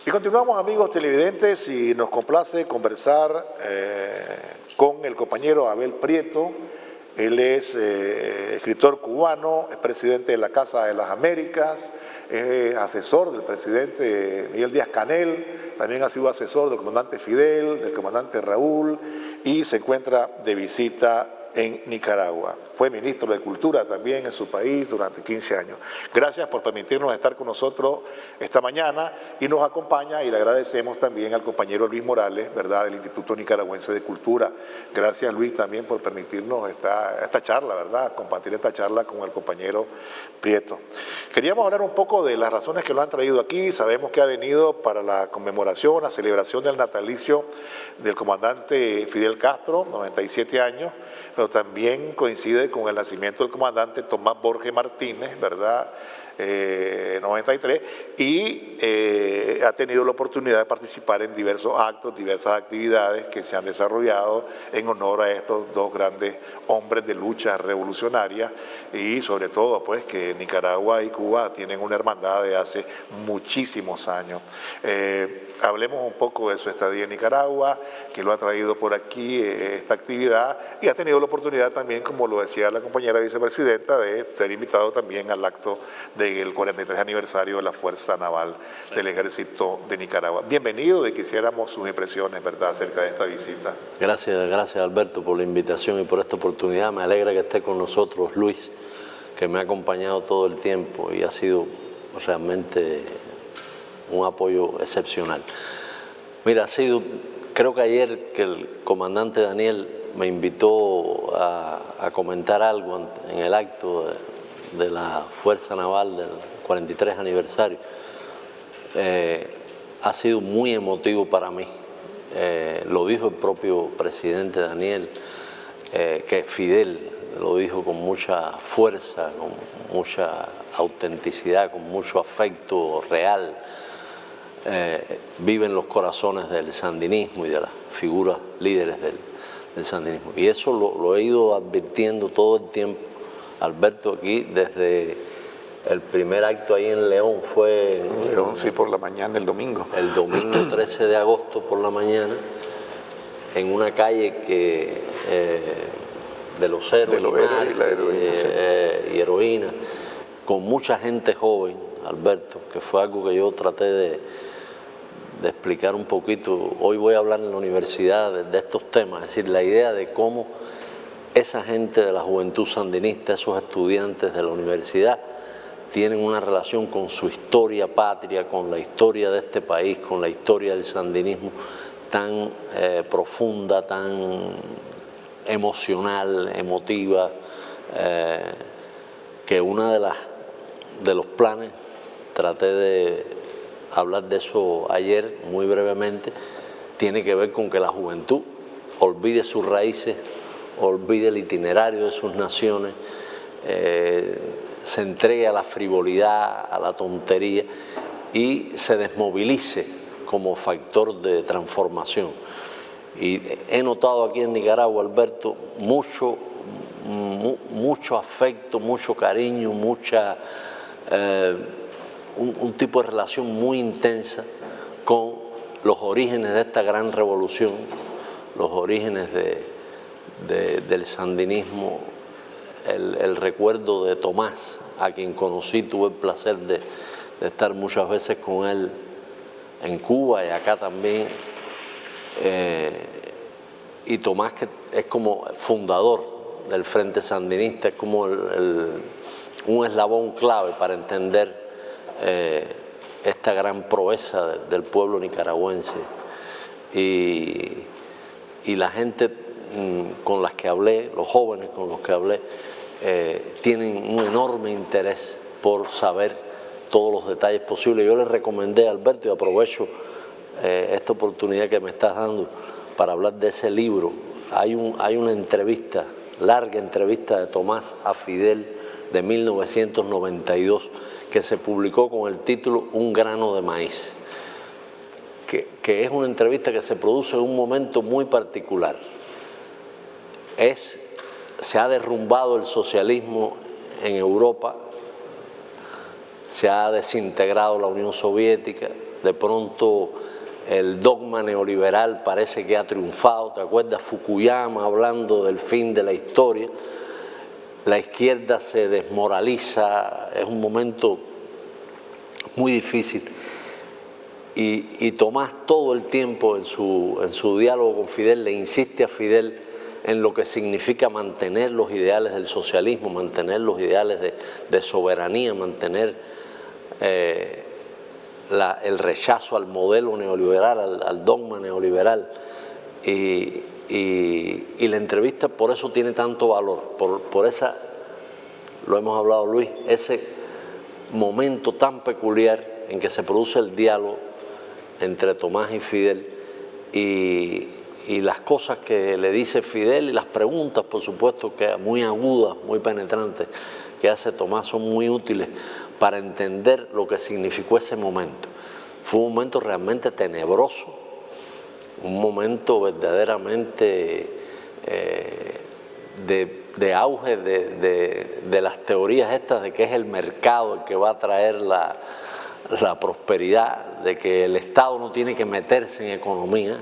Y continuamos, amigos televidentes, y nos complace conversar con el compañero Abel Prieto. Él es escritor cubano, es presidente de la Casa de las Américas, es asesor del presidente Miguel Díaz-Canel, también ha sido asesor del comandante Fidel, del comandante Raúl, y se encuentra de visita en Nicaragua. Fue ministro de Cultura también en su país durante 15 años. Gracias por permitirnos estar con nosotros esta mañana, y nos acompaña, y le agradecemos también al compañero Luis Morales, ¿verdad?, del Instituto Nicaragüense de Cultura. Gracias, Luis, también por permitirnos esta charla, ¿verdad?, compartir esta charla con el compañero Prieto. Queríamos hablar un poco de las razones que lo han traído aquí. Sabemos que ha venido para la conmemoración, la celebración del natalicio del comandante Fidel Castro, 97 años, pero también coincide con el nacimiento del comandante Tomás Borges Martínez, ¿verdad?, 93, y ha tenido la oportunidad de participar en diversos actos, diversas actividades que se han desarrollado en honor a estos dos grandes hombres de lucha revolucionaria, y sobre todo pues que Nicaragua y Cuba tienen una hermandad de hace muchísimos años. Hablemos un poco de su estadía en Nicaragua, que lo ha traído por aquí esta actividad, y ha tenido la oportunidad también, como lo decía la compañera vicepresidenta, de ser invitado también al acto del 43 aniversario de la Fuerza Naval del Ejército de Nicaragua. Bienvenido, y quisiéramos sus impresiones, ¿verdad?, acerca de esta visita. Gracias Alberto por la invitación y por esta oportunidad. Me alegra que esté con nosotros Luis, que me ha acompañado todo el tiempo y ha sido realmente un apoyo excepcional. Mira, creo que ayer que el comandante Daniel me invitó a comentar algo en el acto de la Fuerza Naval del 43 aniversario, ha sido muy emotivo para mí. Lo dijo el propio presidente Daniel, que Fidel lo dijo con mucha fuerza, con mucha autenticidad, con mucho afecto real. Vive en los corazones del sandinismo y de las figuras líderes del sandinismo. Y eso lo he ido advirtiendo todo el tiempo, Alberto, aquí desde el primer acto ahí en León. Fue en León, sí, por la mañana, el domingo. El domingo 13 de agosto por la mañana, en una calle de Los Héroes, de los Héroes y la Heroína, sí, y Heroína, con mucha gente joven, Alberto, que fue algo que yo traté de explicar un poquito. Hoy voy a hablar en la universidad de estos temas, es decir, la idea de cómo esa gente de la juventud sandinista, esos estudiantes de la universidad, tienen una relación con su historia patria, con la historia de este país, con la historia del sandinismo tan profunda, tan emocional, emotiva, que una de los planes, traté de hablar de eso ayer muy brevemente, tiene que ver con que la juventud olvide sus raíces, olvide el itinerario de sus naciones, se entregue a la frivolidad, a la tontería, y se desmovilice como factor de transformación. Y he notado aquí en Nicaragua, Alberto, mucho afecto, mucho cariño, un tipo de relación muy intensa con los orígenes de esta gran revolución, los orígenes del sandinismo, el recuerdo de Tomás, a quien conocí, tuve el placer de estar muchas veces con él en Cuba y acá también, y Tomás, que es como fundador del Frente Sandinista, es como un eslabón clave para entender esta gran proeza del pueblo nicaragüense. Y la gente con las que hablé, los jóvenes con los que hablé, tienen un enorme interés por saber todos los detalles posibles. Yo les recomendé, Alberto, y aprovecho esta oportunidad que me estás dando para hablar de ese libro. Hay una entrevista, larga entrevista de Tomás a Fidel de 1992, que se publicó con el título Un grano de maíz, que es una entrevista que se produce en un momento muy particular. Se ha derrumbado el socialismo en Europa, se ha desintegrado la Unión Soviética, de pronto el dogma neoliberal parece que ha triunfado. ¿Te acuerdas Fukuyama hablando del fin de la historia? La izquierda se desmoraliza, es un momento muy difícil. Y Tomás todo el tiempo en su diálogo con Fidel le insiste a Fidel en lo que significa mantener los ideales del socialismo, mantener los ideales de soberanía, mantener el rechazo al modelo neoliberal, al dogma neoliberal. Y la entrevista por eso tiene tanto valor, por esa, lo hemos hablado Luis, ese momento tan peculiar en que se produce el diálogo entre Tomás y Fidel y las cosas que le dice Fidel y las preguntas, por supuesto, que muy agudas, muy penetrantes, que hace Tomás son muy útiles para entender lo que significó ese momento. Fue un momento realmente tenebroso, un momento verdaderamente de auge de las teorías estas de que es el mercado el que va a traer la prosperidad, de que el Estado no tiene que meterse en economía.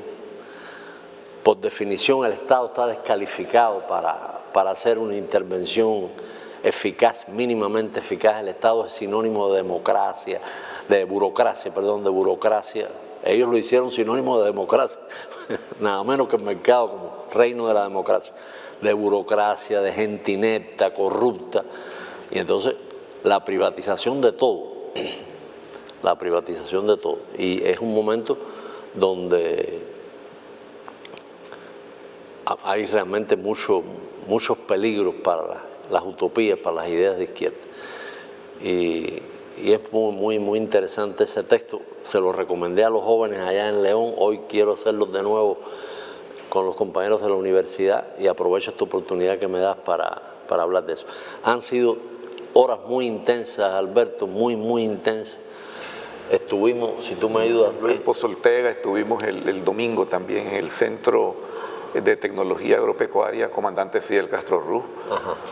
Por definición el Estado está descalificado para hacer una intervención eficaz, mínimamente eficaz. El Estado es sinónimo de burocracia. Ellos lo hicieron sinónimo de democracia, nada menos que el mercado como reino de la democracia, de burocracia, de gente inepta, corrupta. Y entonces la privatización de todo, y es un momento donde hay realmente muchos peligros para las utopías, para las ideas de izquierda. Y es muy interesante ese texto. Se lo recomendé a los jóvenes allá en León. Hoy quiero hacerlo de nuevo con los compañeros de la universidad y aprovecho esta oportunidad que me das para hablar de eso. Han sido horas muy intensas, Alberto, muy intensas. Estuvimos, si tú me ayudas, Luis. En Pozo Ortega estuvimos el domingo también en el Centro de Tecnología Agropecuaria Comandante Fidel Castro Ruz.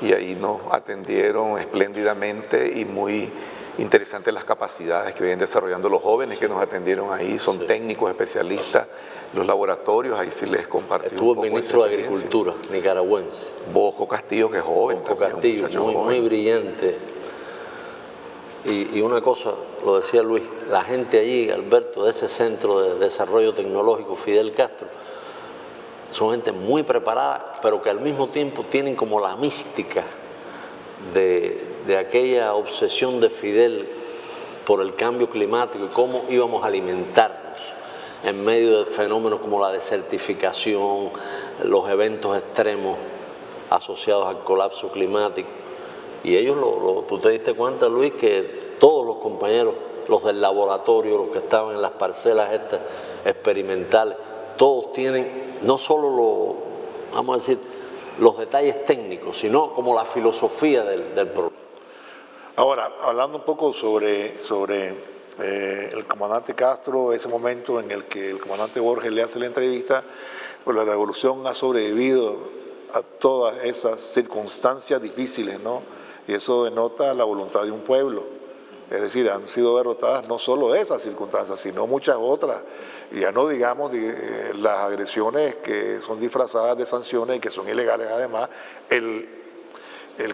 Y ahí nos atendieron espléndidamente y muy interesantes las capacidades que vienen desarrollando los jóvenes que nos atendieron ahí, son técnicos, especialistas, los laboratorios, ahí sí les compartí. Estuvo el ministro de Agricultura nicaragüense. Bosco Castillo, que es joven. Bosco Castillo, muy brillante. Y una cosa, lo decía Luis, la gente allí, Alberto, de ese Centro de Desarrollo Tecnológico Fidel Castro, son gente muy preparada, pero que al mismo tiempo tienen como la mística de aquella obsesión de Fidel por el cambio climático y cómo íbamos a alimentarnos en medio de fenómenos como la desertificación, los eventos extremos asociados al colapso climático. Y ellos, tú te diste cuenta, Luis, que todos los compañeros, los del laboratorio, los que estaban en las parcelas estas experimentales, todos tienen no solo vamos a decir, los detalles técnicos, sino como la filosofía del problema. Ahora, hablando un poco sobre el comandante Castro, ese momento en el que el comandante Borges le hace la entrevista, pues la revolución ha sobrevivido a todas esas circunstancias difíciles, ¿no? Y eso denota la voluntad de un pueblo. Es decir, han sido derrotadas no solo esas circunstancias, sino muchas otras. Y ya no digamos las agresiones que son disfrazadas de sanciones y que son ilegales además, el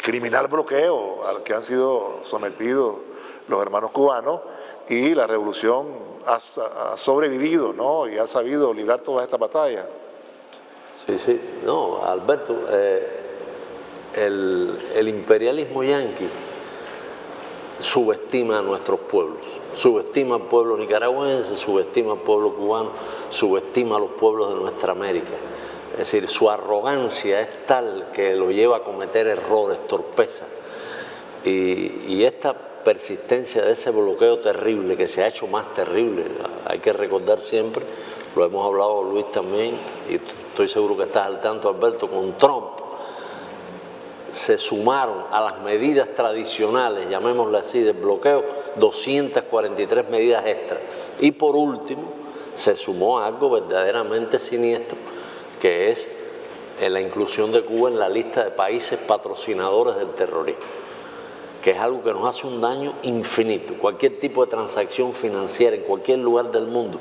criminal bloqueo al que han sido sometidos los hermanos cubanos, y la revolución ha sobrevivido, ¿no? Y ha sabido librar todas estas batallas. Sí, no, Alberto, el imperialismo yanqui subestima a nuestros pueblos, subestima al pueblo nicaragüense, subestima al pueblo cubano, subestima a los pueblos de nuestra América. Es decir, su arrogancia es tal que lo lleva a cometer errores, torpezas. Y esta persistencia de ese bloqueo terrible, que se ha hecho más terrible, hay que recordar siempre, lo hemos hablado Luis también, y estoy seguro que estás al tanto, Alberto, con Trump, se sumaron a las medidas tradicionales, llamémosle así, del bloqueo, 243 medidas extras. Y por último, se sumó algo verdaderamente siniestro, que es la inclusión de Cuba en la lista de países patrocinadores del terrorismo. que es algo que nos hace un daño infinito. Cualquier tipo de transacción financiera en cualquier lugar del mundo,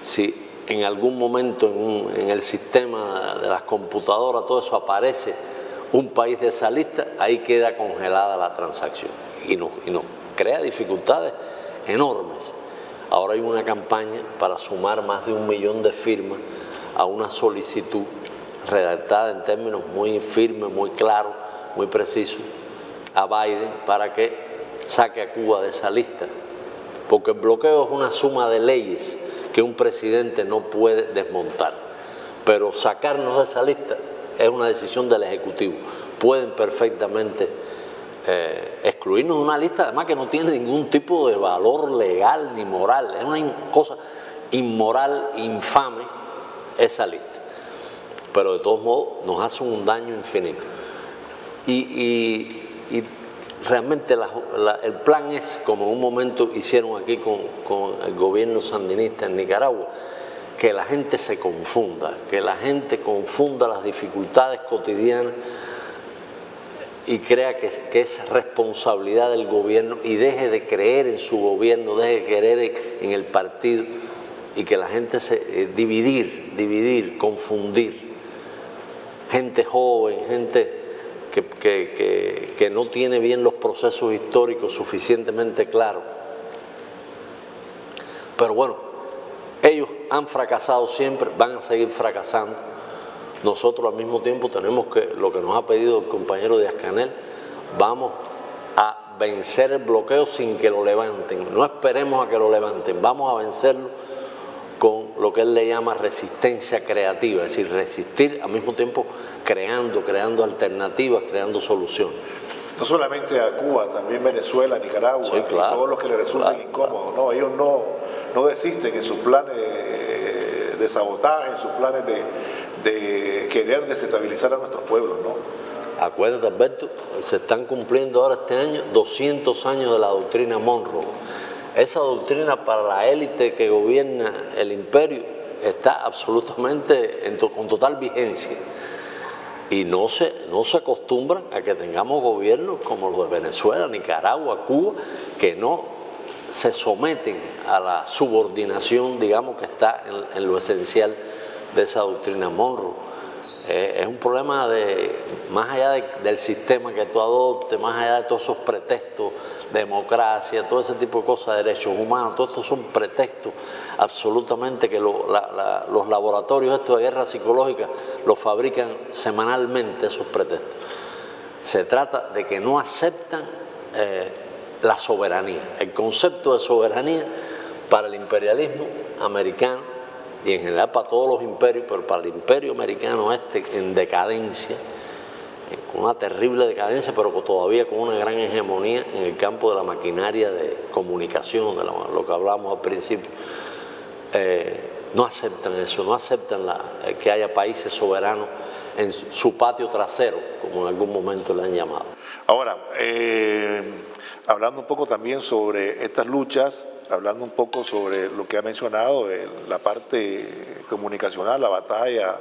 si en algún momento en el sistema de las computadoras todo eso aparece un país de esa lista, ahí queda congelada la transacción y nos crea dificultades enormes. Ahora hay una campaña para sumar más de 1 millón de firmas a una solicitud redactada en términos muy firmes, muy claros, muy precisos, a Biden para que saque a Cuba de esa lista. Porque el bloqueo es una suma de leyes que un presidente no puede desmontar. Pero sacarnos de esa lista es una decisión del Ejecutivo. Pueden perfectamente excluirnos de una lista, además que no tiene ningún tipo de valor legal ni moral. Es una cosa inmoral, infame, esa lista. Pero de todos modos nos hace un daño infinito. Y realmente el plan es, como en un momento hicieron aquí con el gobierno sandinista en Nicaragua, que la gente se confunda, que la gente confunda las dificultades cotidianas y crea que es responsabilidad del gobierno y deje de creer en su gobierno, deje de creer en el partido y que la gente se dividir, confundir. Gente joven, gente que no tiene bien los procesos históricos suficientemente claros. Pero bueno, ellos han fracasado siempre, van a seguir fracasando. Nosotros al mismo tiempo tenemos que, lo que nos ha pedido el compañero Díaz-Canel, vamos a vencer el bloqueo sin que lo levanten. No esperemos a que lo levanten, vamos a vencerlo con lo que él le llama resistencia creativa, es decir, resistir al mismo tiempo creando alternativas, creando soluciones. No solamente a Cuba, también Venezuela, Nicaragua, sí, claro, y todos los que le resulten incómodos. No, ellos no desisten en sus planes de sabotaje, en sus planes de querer desestabilizar a nuestros pueblos, ¿no? Acuérdate, Alberto, se están cumpliendo ahora este año 200 años de la doctrina Monroe. Esa doctrina para la élite que gobierna el imperio está absolutamente con total vigencia. Y no se acostumbran a que tengamos gobiernos como los de Venezuela, Nicaragua, Cuba, que no se someten a la subordinación, digamos, que está en lo esencial de esa doctrina Monroe. Es un problema más allá del sistema que tú adoptes, más allá de todos esos pretextos, democracia, todo ese tipo de cosas, derechos humanos, todos estos son pretextos absolutamente que los laboratorios estos de guerra psicológica los fabrican semanalmente, esos pretextos. Se trata de que no aceptan la soberanía, el concepto de soberanía para el imperialismo americano y en general para todos los imperios, pero para el imperio americano en decadencia, con una terrible decadencia, pero todavía con una gran hegemonía en el campo de la maquinaria de comunicación, de lo que hablábamos al principio. No aceptan eso, no aceptan que haya países soberanos en su patio trasero, como en algún momento le han llamado. Ahora, hablando un poco también sobre estas luchas, hablando un poco sobre lo que ha mencionado, la parte comunicacional, la batalla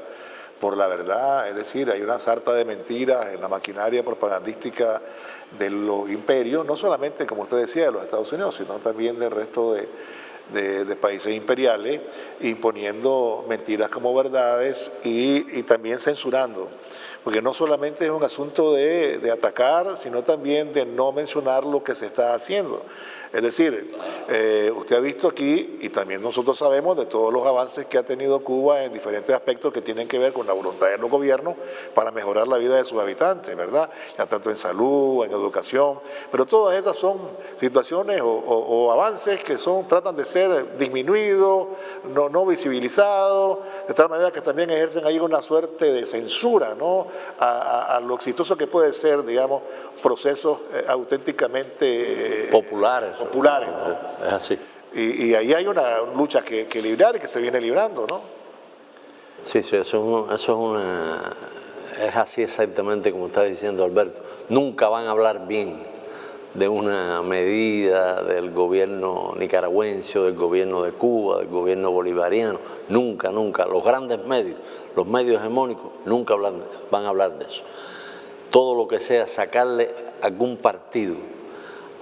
por la verdad, es decir, hay una sarta de mentiras en la maquinaria propagandística de los imperios, no solamente, como usted decía, de los Estados Unidos, sino también del resto de países imperiales, imponiendo mentiras como verdades y también censurando. Porque no solamente es un asunto de atacar, sino también de no mencionar lo que se está haciendo. Es decir, usted ha visto aquí, y también nosotros sabemos de todos los avances que ha tenido Cuba en diferentes aspectos que tienen que ver con la voluntad de los gobiernos para mejorar la vida de sus habitantes, ¿verdad? Ya tanto en salud, en educación, pero todas esas son situaciones o avances que tratan de ser disminuidos, no visibilizados, de tal manera que también ejercen ahí una suerte de censura, ¿no? A lo exitoso que puede ser, digamos, procesos auténticamente populares, ¿no? Es así. Y ahí hay una lucha que librar y que se viene librando, ¿no? Sí, eso es así exactamente como está diciendo Alberto. Nunca van a hablar bien de una medida del gobierno nicaragüense, del gobierno de Cuba, del gobierno bolivariano. Nunca. Los grandes medios, los medios hegemónicos, nunca van a hablar de eso. Todo lo que sea sacarle algún partido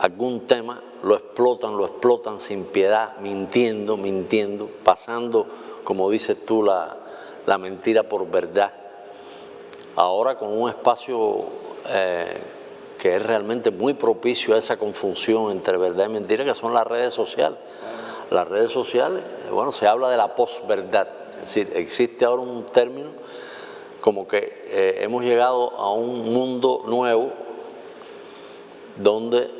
algún tema, lo explotan sin piedad, mintiendo, pasando, como dices tú, la mentira por verdad. Ahora con un espacio que es realmente muy propicio a esa confusión entre verdad y mentira, que son las redes sociales. Las redes sociales, bueno, se habla de la posverdad, es decir, existe ahora un término como que hemos llegado a un mundo nuevo donde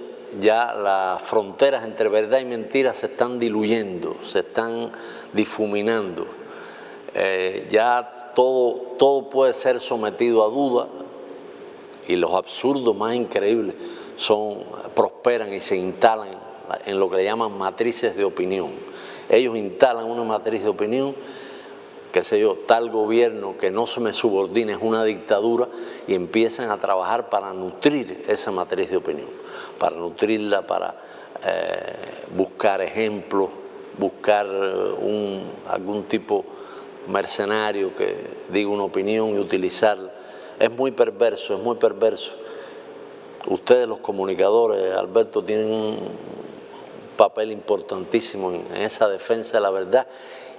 ya las fronteras entre verdad y mentira se están diluyendo, se están difuminando. Ya todo puede ser sometido a duda y los absurdos más increíbles prosperan y se instalan en lo que le llaman matrices de opinión. Ellos instalan una matriz de opinión, qué sé yo, tal gobierno que no se me subordine es una dictadura, y empiezan a trabajar para nutrir esa matriz de opinión, para nutrirla, para buscar ejemplos, buscar algún tipo mercenario que diga una opinión y utilizarla. Es muy perverso, es muy perverso. Ustedes los comunicadores, Alberto, tienen un papel importantísimo en esa defensa de la verdad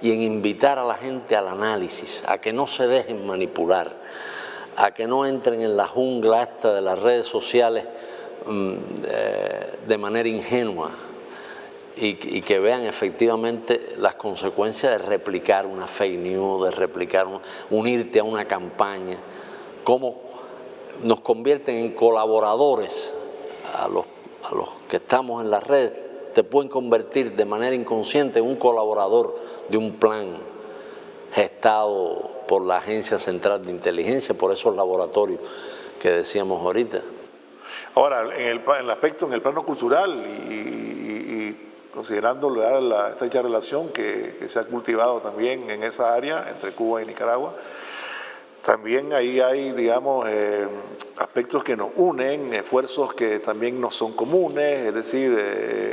y en invitar a la gente al análisis, a que no se dejen manipular, a que no entren en la jungla esta de las redes sociales de manera ingenua y que vean efectivamente las consecuencias de replicar una fake news, de unirte a una campaña, cómo nos convierten en colaboradores a los que estamos en las redes. Te pueden convertir de manera inconsciente en un colaborador de un plan gestado por la Agencia Central de Inteligencia, por esos laboratorios que decíamos ahorita. Ahora, en el plano cultural y considerando esta estrecha relación que se ha cultivado también en esa área entre Cuba y Nicaragua, también ahí hay, digamos, aspectos que nos unen, esfuerzos que también nos son comunes, es decir,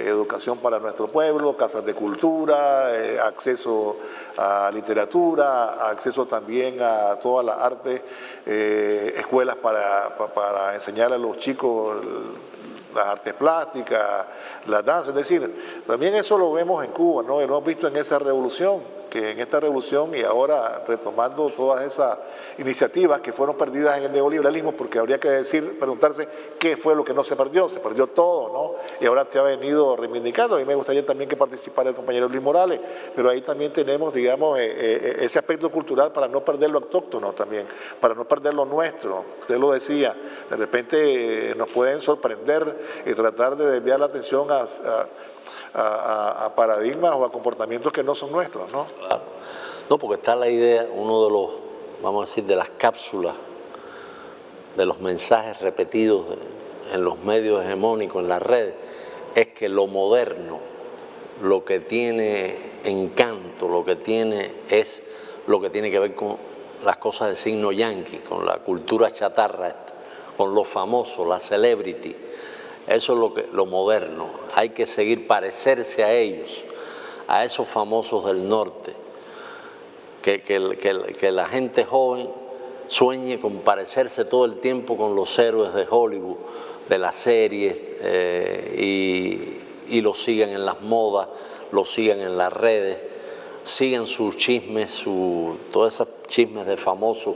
educación para nuestro pueblo, casas de cultura, acceso a literatura, acceso también a todas las artes, escuelas para enseñar a los chicos las artes plásticas, la danza, es decir, también eso lo vemos en Cuba, ¿no? Lo hemos visto en esa revolución, que en esta revolución y ahora retomando todas esas iniciativas que fueron perdidas en el neoliberalismo, porque habría que preguntarse qué fue lo que no se perdió todo, ¿no? Y ahora se ha venido reivindicando. A mí me gustaría también que participara el compañero Luis Morales, pero ahí también tenemos, digamos, ese aspecto cultural para no perder lo autóctono también, para no perder lo nuestro. Usted lo decía, de repente nos pueden sorprender y tratar de desviar la atención a paradigmas o a comportamientos que no son nuestros, ¿no? Claro. No, porque está la idea, uno de los, vamos a decir, de las cápsulas, de los mensajes repetidos en los medios hegemónicos, en las redes, es que lo moderno, lo que tiene encanto, lo que tiene que ver con las cosas de signo yanqui, con la cultura chatarra, con lo famoso, la celebrity. Eso es lo moderno. Hay que seguir parecerse a ellos, a esos famosos del norte. Que la gente joven sueñe con parecerse todo el tiempo con los héroes de Hollywood, de las series, y lo sigan en las modas, lo sigan en las redes, sigan sus chismes, todos esos chismes de famosos.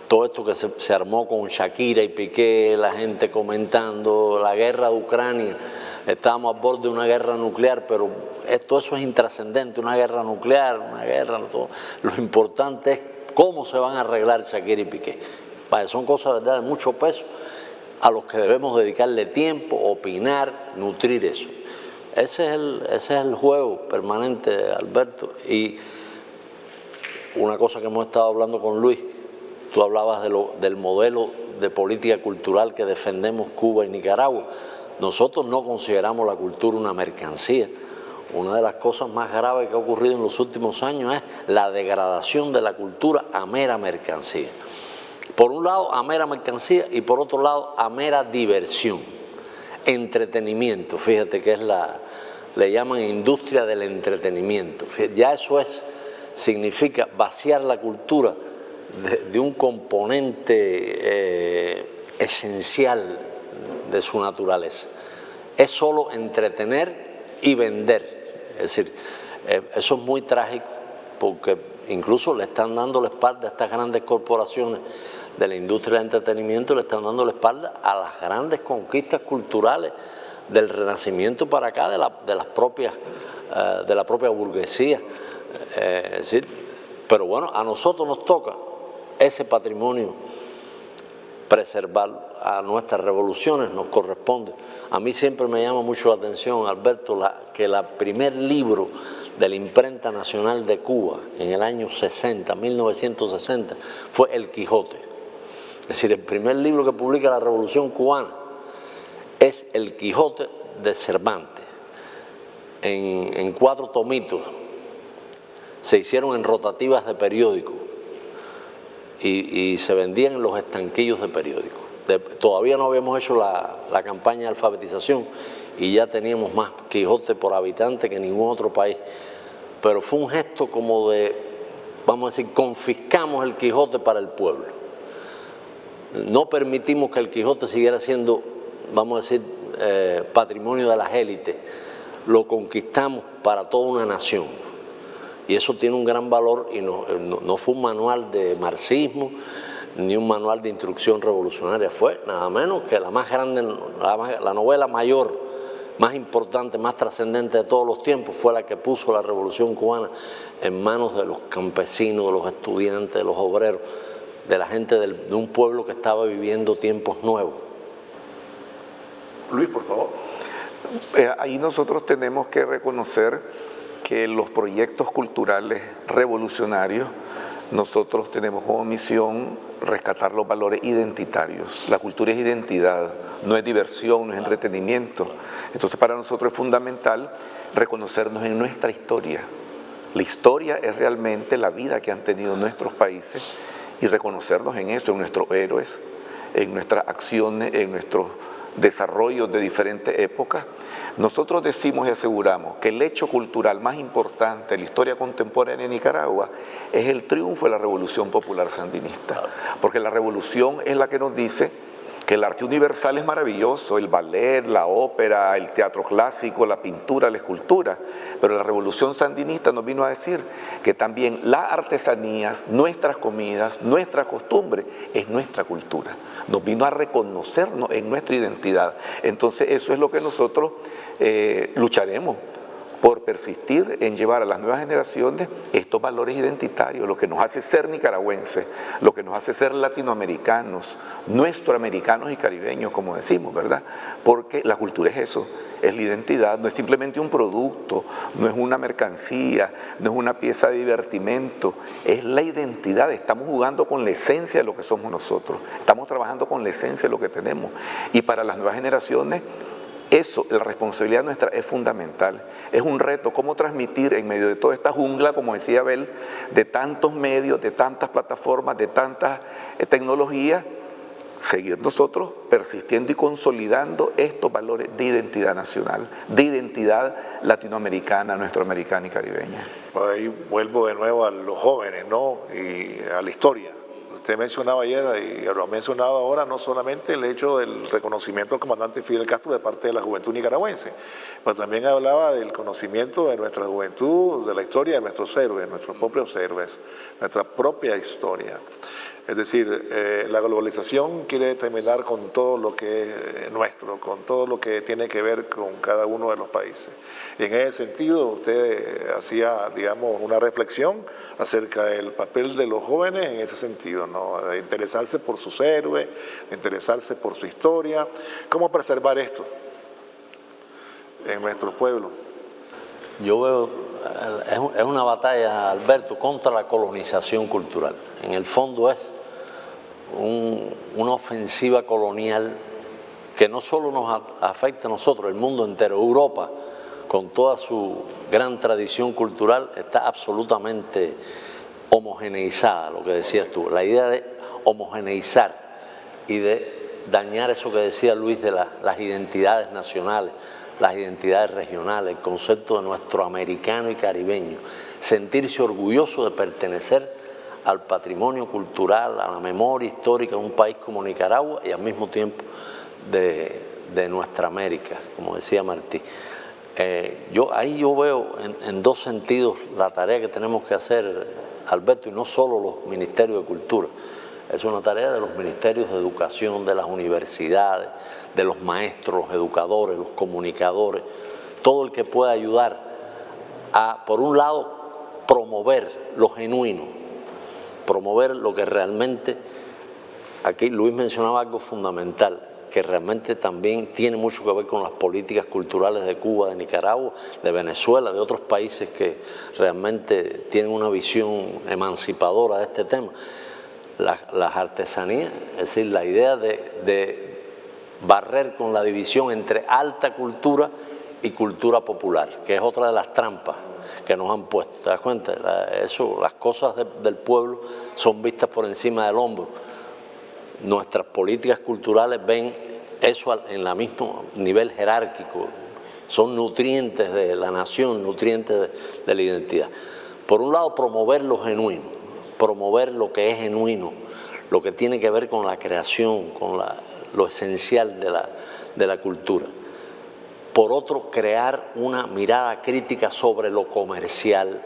Todo esto que se armó con Shakira y Piqué, la gente comentando la guerra de Ucrania, estábamos a borde de una guerra nuclear, pero todo eso es intrascendente, una guerra nuclear, todo. Lo importante es cómo se van a arreglar Shakira y Piqué. Vale, son cosas, ¿verdad?, de mucho peso, a los que debemos dedicarle tiempo, opinar, nutrir eso. Ese es el juego permanente, Alberto. Y una cosa que hemos estado hablando con Luis, tú hablabas del modelo de política cultural que defendemos Cuba y Nicaragua. Nosotros no consideramos la cultura una mercancía. Una de las cosas más graves que ha ocurrido en los últimos años es la degradación de la cultura a mera mercancía. Por un lado, a mera mercancía, y por otro lado, a mera diversión, entretenimiento. Fíjate que le llaman industria del entretenimiento. Ya eso significa vaciar la cultura de un componente esencial de su naturaleza. es solo entretener y vender. Es decir, eso es muy trágico porque incluso le están dando la espalda a estas grandes corporaciones de la industria del entretenimiento, le están dando la espalda a las grandes conquistas culturales del Renacimiento para acá, de la propia burguesía. Es decir, pero bueno, a nosotros nos toca ese patrimonio preservar, a nuestras revoluciones nos corresponde. A mí siempre me llama mucho la atención, Alberto, que el primer libro de la Imprenta Nacional de Cuba en el año 60, 1960, fue El Quijote. Es decir, el primer libro que publica la Revolución Cubana es El Quijote de Cervantes, en 4 tomitos. Se hicieron en rotativas de periódico y se vendían en los estanquillos de periódico. Todavía no habíamos hecho la campaña de alfabetización y ya teníamos más Quijote por habitante que ningún otro país. Pero fue un gesto como de, vamos a decir, confiscamos el Quijote para el pueblo. No permitimos que el Quijote siguiera siendo, vamos a decir, patrimonio de las élites. Lo conquistamos para toda una nación. Y eso tiene un gran valor y no fue un manual de marxismo ni un manual de instrucción revolucionaria, fue nada menos que la más grande, la novela mayor, más importante, más trascendente de todos los tiempos, fue la que puso la Revolución Cubana en manos de los campesinos, de los estudiantes, de los obreros, de la gente de un pueblo que estaba viviendo tiempos nuevos. Luis, por favor. Ahí nosotros tenemos que reconocer que los proyectos culturales revolucionarios, nosotros tenemos como misión rescatar los valores identitarios. La cultura es identidad, no es diversión, no es entretenimiento. Entonces para nosotros es fundamental reconocernos en nuestra historia. La historia es realmente la vida que han tenido nuestros países y reconocernos en eso, en nuestros héroes, en nuestras acciones, en nuestros desarrollos de diferentes épocas. Nosotros decimos y aseguramos que el hecho cultural más importante de la historia contemporánea de Nicaragua es el triunfo de la Revolución Popular Sandinista, porque la revolución es la que nos dice que el arte universal es maravilloso, el ballet, la ópera, el teatro clásico, la pintura, la escultura, pero la revolución sandinista nos vino a decir que también las artesanías, nuestras comidas, nuestra costumbre es nuestra cultura. Nos vino a reconocernos en nuestra identidad. Entonces eso es lo que nosotros lucharemos por persistir en llevar a las nuevas generaciones estos valores identitarios, lo que nos hace ser nicaragüenses, lo que nos hace ser latinoamericanos, nuestroamericanos y caribeños, como decimos, ¿verdad? Porque la cultura es eso, es la identidad, no es simplemente un producto, no es una mercancía, no es una pieza de divertimento, es la identidad. Estamos jugando con la esencia de lo que somos nosotros, estamos trabajando con la esencia de lo que tenemos. Y para las nuevas generaciones, eso, la responsabilidad nuestra es fundamental. Es un reto cómo transmitir en medio de toda esta jungla, como decía Abel, de tantos medios, de tantas plataformas, de tantas tecnologías, seguir nosotros persistiendo y consolidando estos valores de identidad nacional, de identidad latinoamericana, nuestroamericana y caribeña. Ahí vuelvo de nuevo a los jóvenes, ¿no? Y a la historia. Usted mencionaba ayer y lo ha mencionado ahora no solamente el hecho del reconocimiento al comandante Fidel Castro de parte de la juventud nicaragüense, pero también hablaba del conocimiento de nuestra juventud, de la historia de nuestros héroes, nuestros propios héroes, nuestra propia historia. Es decir, la globalización quiere terminar con todo lo que es nuestro, con todo lo que tiene que ver con cada uno de los países. Y en ese sentido usted hacía, digamos, una reflexión acerca del papel de los jóvenes en ese sentido, ¿no? De interesarse por sus héroes, de interesarse por su historia. ¿Cómo preservar esto en nuestro pueblo? Yo veo, es una batalla, Alberto, contra la colonización cultural. En el fondo es una ofensiva colonial que no solo nos afecta a nosotros, el mundo entero. Europa, con toda su gran tradición cultural, está absolutamente homogeneizada, lo que decías tú. La idea de homogeneizar y de dañar eso que decía Luis de las identidades nacionales, las identidades regionales, el concepto de nuestro americano y caribeño, sentirse orgulloso de pertenecer al patrimonio cultural, a la memoria histórica de un país como Nicaragua y al mismo tiempo de de nuestra América, como decía Martí. Yo veo en dos sentidos la tarea que tenemos que hacer, Alberto, y no solo los ministerios de Cultura. Es una tarea de los ministerios de Educación, de las universidades, de los maestros, los educadores, los comunicadores, todo el que pueda ayudar a, por un lado, promover lo genuino, promover lo que realmente, aquí Luis mencionaba algo fundamental, que realmente también tiene mucho que ver con las políticas culturales de Cuba, de Nicaragua, de Venezuela, de otros países que realmente tienen una visión emancipadora de este tema. Las artesanías, es decir, la idea de barrer con la división entre alta cultura y cultura popular, que es otra de las trampas que nos han puesto. ¿Te das cuenta? Las cosas del pueblo son vistas por encima del hombro. Nuestras políticas culturales ven eso en el mismo nivel jerárquico, son nutrientes de la nación, nutrientes de la identidad. Por un lado, promover lo genuino, promover lo que es genuino, lo que tiene que ver con la creación, con lo esencial de la cultura. Por otro, crear una mirada crítica sobre lo comercial,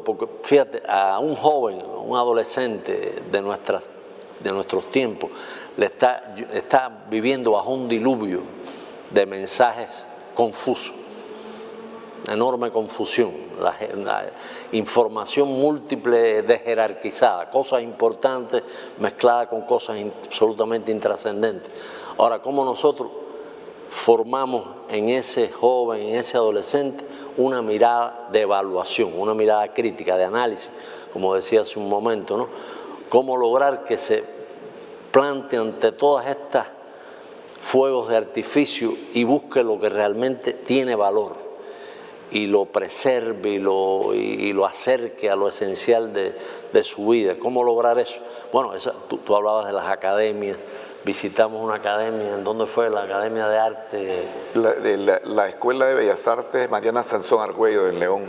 porque fíjate, a un joven, un adolescente de nuestros tiempos, le está viviendo bajo un diluvio de mensajes confusos, enorme confusión, la información múltiple desjerarquizada, cosas importantes mezcladas con cosas absolutamente intrascendentes. Ahora, ¿cómo nosotros formamos en ese joven, en ese adolescente, una mirada de evaluación, una mirada crítica, de análisis, como decía hace un momento, ¿no? ¿Cómo lograr que se plante ante todas estas fuegos de artificio y busque lo que realmente tiene valor y lo preserve y lo acerque a lo esencial de su vida? ¿Cómo lograr eso? Bueno, tú hablabas de las academias. Visitamos una academia. ¿En dónde fue? La Academia de Arte. La Escuela de Bellas Artes Mariana Sansón Argüello en León.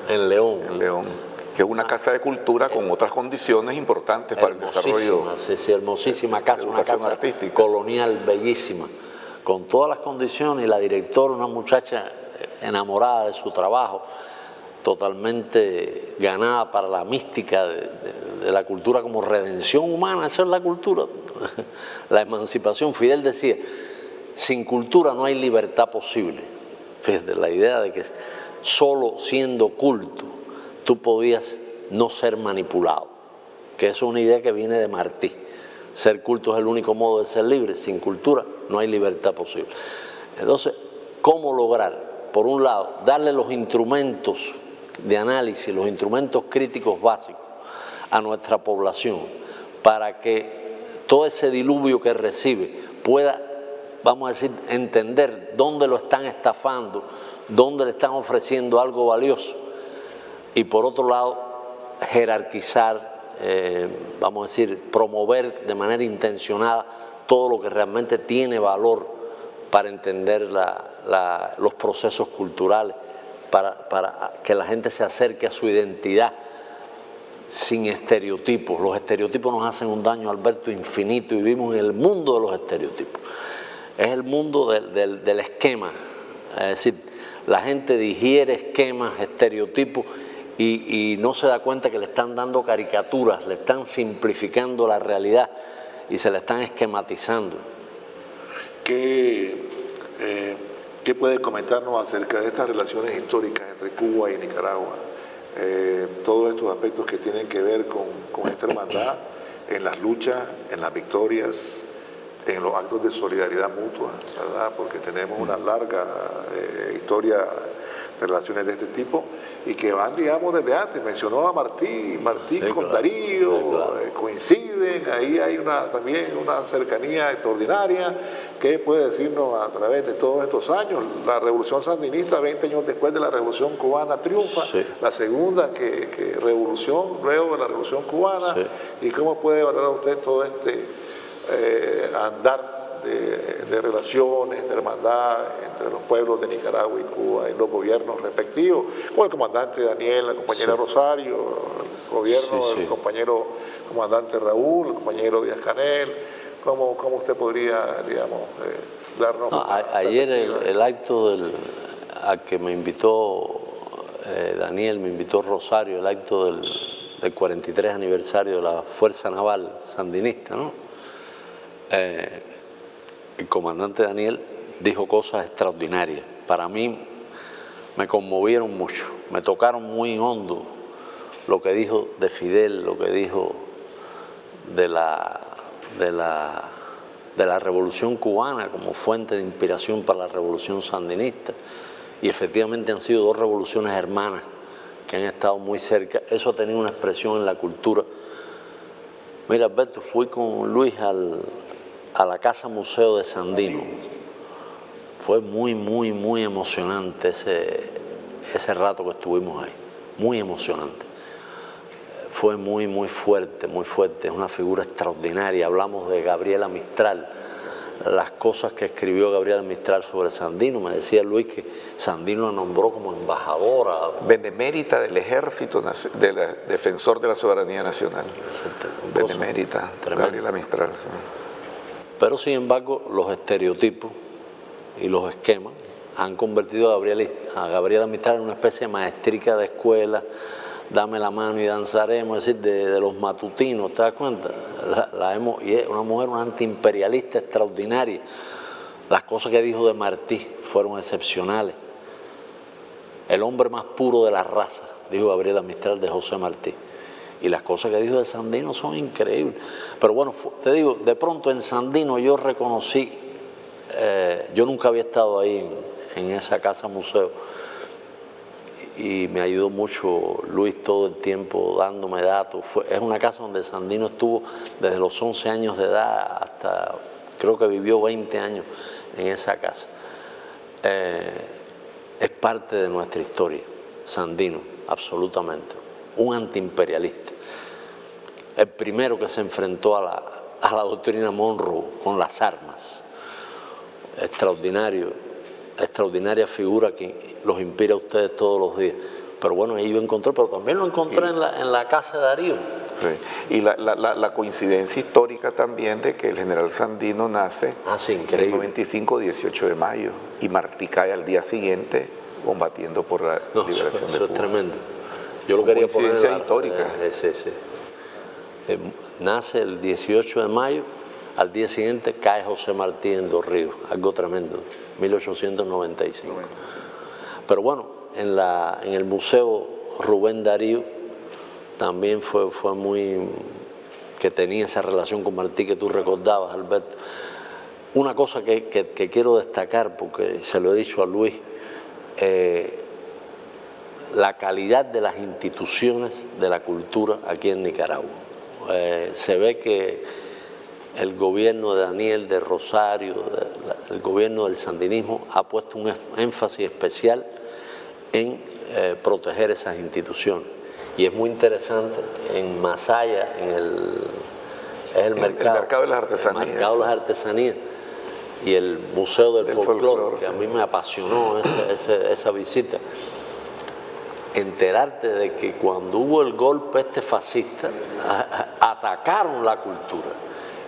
En León. En León. Que es una casa de cultura con otras condiciones importantes para el desarrollo. Sí, hermosísima casa, una casa artística, colonial, bellísima, con todas las condiciones, y la directora, una muchacha enamorada de su trabajo, totalmente ganada para la mística de la cultura como redención humana. Esa es la cultura, la emancipación. Fidel decía, sin cultura no hay libertad posible. Fíjate, la idea de que solo siendo culto tú podías no ser manipulado, que eso es una idea que viene de Martí. Ser culto es el único modo de ser libre. Sin cultura no hay libertad posible. Entonces, ¿cómo lograr? Por un lado, darle los instrumentos de análisis, los instrumentos críticos básicos a nuestra población para que todo ese diluvio que recibe pueda, vamos a decir, entender dónde lo están estafando, dónde le están ofreciendo algo valioso. Y por otro lado, jerarquizar, vamos a decir, promover de manera intencionada todo lo que realmente tiene valor para entender los procesos culturales, para que la gente se acerque a su identidad sin estereotipos. Los estereotipos nos hacen un daño, Alberto, infinito, y vivimos en el mundo de los estereotipos. Es el mundo del esquema, es decir, la gente digiere esquemas, estereotipos, y no se da cuenta que le están dando caricaturas, le están simplificando la realidad y se la están esquematizando. ¿Qué puede comentarnos acerca de estas relaciones históricas entre Cuba y Nicaragua? Todos estos aspectos que tienen que ver con esta hermandad en las luchas, en las victorias, en los actos de solidaridad mutua, ¿verdad? Porque tenemos una larga historia de relaciones de este tipo y que van, digamos, desde antes. Mencionó a Martí sí, con claro. Darío, claro. Coinciden, ahí hay también una cercanía extraordinaria. ¿Qué puede decirnos a través de todos estos años? La revolución sandinista, 20 años después de la revolución cubana, triunfa, sí. La segunda revolución, luego de la revolución cubana, sí. ¿Y cómo puede valorar usted todo este andar de relaciones, de hermandad entre los pueblos de Nicaragua y Cuba y los gobiernos respectivos, con el comandante Daniel, la compañera sí. Rosario, el gobierno sí, sí. del compañero comandante Raúl, el compañero Díaz Canel? ¿Cómo usted podría, digamos, Ayer el acto al que me invitó Daniel, me invitó Rosario, el acto del 43 aniversario de la Fuerza Naval Sandinista, ¿no? El comandante Daniel dijo cosas extraordinarias. Para mí me conmovieron mucho, me tocaron muy hondo lo que dijo de Fidel, lo que dijo de la Revolución Cubana como fuente de inspiración para la Revolución Sandinista. Y efectivamente han sido dos revoluciones hermanas que han estado muy cerca. Eso ha tenido una expresión en la cultura. Mira, Alberto, fui con Luis a la Casa Museo de Sandino. Fue muy, muy, muy emocionante ese rato que estuvimos ahí. Muy emocionante. Fue muy, muy fuerte, muy fuerte. Es una figura extraordinaria. Hablamos de Gabriela Mistral, las cosas que escribió Gabriela Mistral sobre Sandino. Me decía Luis que Sandino la nombró como embajadora. Benemérita del Ejército, defensor de la soberanía nacional. Benemérita, Gabriela Mistral. Sí. Pero sin embargo, los estereotipos y los esquemas han convertido a Gabriela Mistral en una especie de maestrica de escuela. Dame la mano y danzaremos, es decir, de los matutinos, ¿te das cuenta? Y es una mujer, una antiimperialista extraordinaria. Las cosas que dijo de Martí fueron excepcionales. El hombre más puro de la raza, dijo Gabriela Mistral de José Martí. Y las cosas que dijo de Sandino son increíbles. Pero bueno, te digo, de pronto en Sandino yo reconocí, yo nunca había estado ahí en esa casa museo, y me ayudó mucho Luis todo el tiempo dándome datos. Es una casa donde Sandino estuvo desde los 11 años de edad hasta, creo que vivió 20 años en esa casa. Es parte de nuestra historia, Sandino, absolutamente. Un antiimperialista. El primero que se enfrentó a la doctrina Monroe con las armas. Extraordinaria figura que los inspira a ustedes todos los días. Pero bueno, ahí yo encontré, pero también lo encontré en la casa de Darío. Sí. Y la coincidencia histórica también de que el general Sandino nace en el 95, 18 de mayo, y Martí cae al día siguiente combatiendo por la liberación de Cuba. Eso es tremendo. Yo lo quería poner en la histórica. Sí. Nace el 18 de mayo, al día siguiente cae José Martí en Dos Ríos, algo tremendo, 1895. Pero bueno, en el Museo Rubén Darío también fue muy, que tenía esa relación con Martí que tú recordabas, Alberto. Una cosa que quiero destacar, porque se lo he dicho a Luis, la calidad de las instituciones de la cultura aquí en Nicaragua. Se ve que el gobierno de Daniel, de Rosario, el gobierno del sandinismo ha puesto un énfasis especial en proteger esas instituciones. Y es muy interesante, en Masaya, el mercado de las artesanías. El mercado de las artesanías y el Museo del Folclore, que a mí me apasionó esa visita. Enterarte de que cuando hubo el golpe fascista, atacaron la cultura,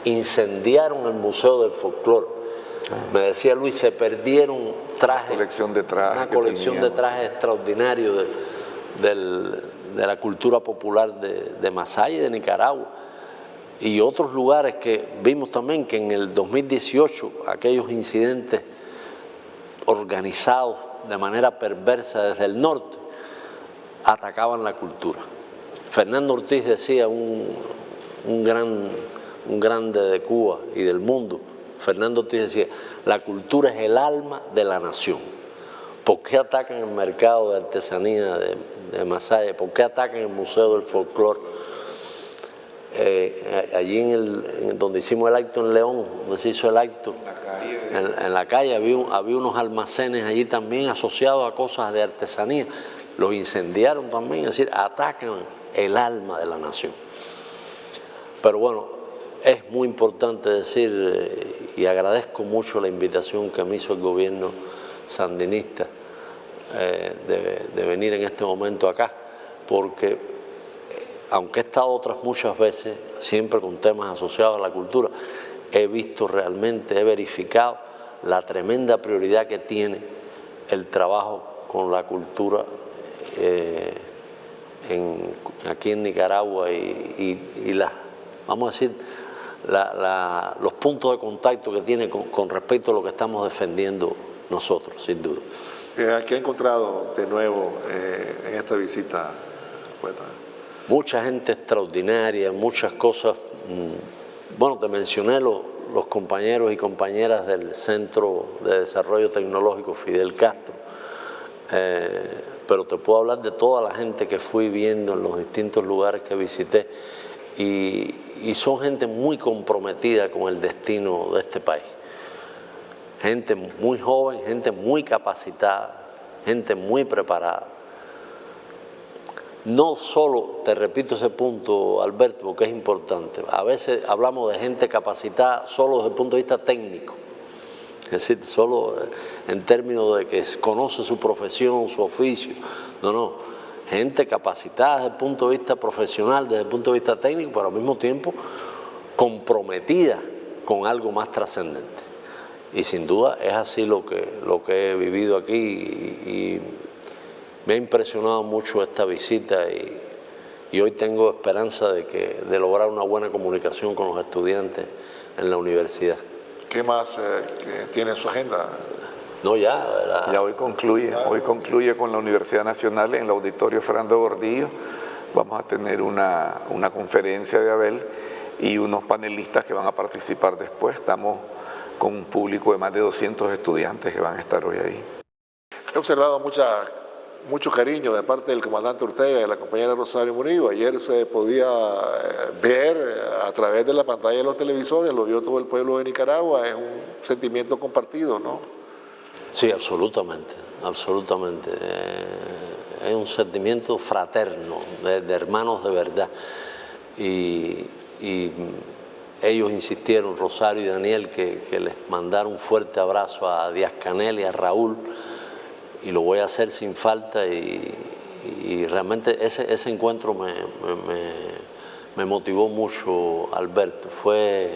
incendiaron el Museo del Folclore. Me decía Luis, se perdieron trajes, una colección de trajes extraordinarios de la cultura popular de Masaya y de Nicaragua. Y otros lugares que vimos también que en el 2018, aquellos incidentes organizados de manera perversa desde el norte, atacaban la cultura. Fernando Ortiz decía, un grande de Cuba y del mundo, Fernando Ortiz decía, la cultura es el alma de la nación. ¿Por qué atacan el mercado de artesanía de Masaya? ¿Por qué atacan el Museo del Folclore? Allí donde hicimos el acto en León, donde se hizo el acto, en la calle había unos almacenes allí también asociados a cosas de artesanía. Los incendiaron también, es decir, atacan el alma de la nación. Pero bueno, es muy importante decir, y agradezco mucho la invitación que me hizo el gobierno sandinista de venir en este momento acá, porque aunque he estado otras muchas veces, siempre con temas asociados a la cultura, he visto realmente, he verificado la tremenda prioridad que tiene el trabajo con la cultura aquí en Nicaragua y vamos a decir, los puntos de contacto que tiene con respecto a lo que estamos defendiendo nosotros, sin duda. ¿Qué ha encontrado de nuevo en esta visita, poeta? Mucha gente extraordinaria, muchas cosas. Bueno, te mencioné los compañeros y compañeras del Centro de Desarrollo Tecnológico Fidel Castro, pero te puedo hablar de toda la gente que fui viendo en los distintos lugares que visité y son gente muy comprometida con el destino de este país. Gente muy joven, gente muy capacitada, gente muy preparada. No solo, te repito ese punto, Alberto, porque es importante, a veces hablamos de gente capacitada solo desde el punto de vista técnico, es decir, solo en términos de que conoce su profesión, su oficio. No, gente capacitada desde el punto de vista profesional, desde el punto de vista técnico, pero al mismo tiempo comprometida con algo más trascendente. Y sin duda es así lo que he vivido aquí y me ha impresionado mucho esta visita y hoy tengo esperanza de lograr una buena comunicación con los estudiantes en la universidad. ¿Qué más tiene en su agenda? No, ya. Ya hoy concluye con la Universidad Nacional en el Auditorio Fernando Gordillo. Vamos a tener una conferencia de Abel y unos panelistas que van a participar después. Estamos con un público de más de 200 estudiantes que van a estar hoy ahí. He observado mucho cariño de parte del comandante Ortega y de la compañera Rosario Murillo. Ayer se podía ver a través de la pantalla de los televisores, lo vio todo el pueblo de Nicaragua, es un sentimiento compartido, ¿no? Sí, absolutamente. Es un sentimiento fraterno, de hermanos de verdad. Y ellos insistieron, Rosario y Daniel, que les mandara un fuerte abrazo a Díaz-Canel y a Raúl, y lo voy a hacer sin falta, y realmente ese encuentro me motivó mucho, Alberto. Fue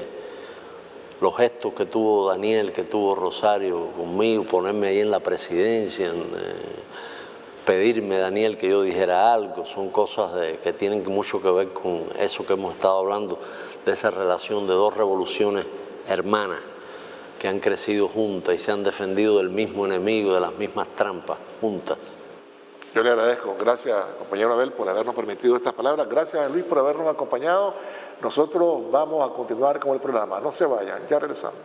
los gestos que tuvo Daniel, que tuvo Rosario conmigo, ponerme ahí en la presidencia, pedirme, Daniel, que yo dijera algo, son cosas que tienen mucho que ver con eso que hemos estado hablando, de esa relación de dos revoluciones hermanas que han crecido juntas y se han defendido del mismo enemigo, de las mismas trampas, juntas. Yo le agradezco. Gracias, compañero Abel, por habernos permitido estas palabras. Gracias, Luis, por habernos acompañado. Nosotros vamos a continuar con el programa. No se vayan, ya regresamos.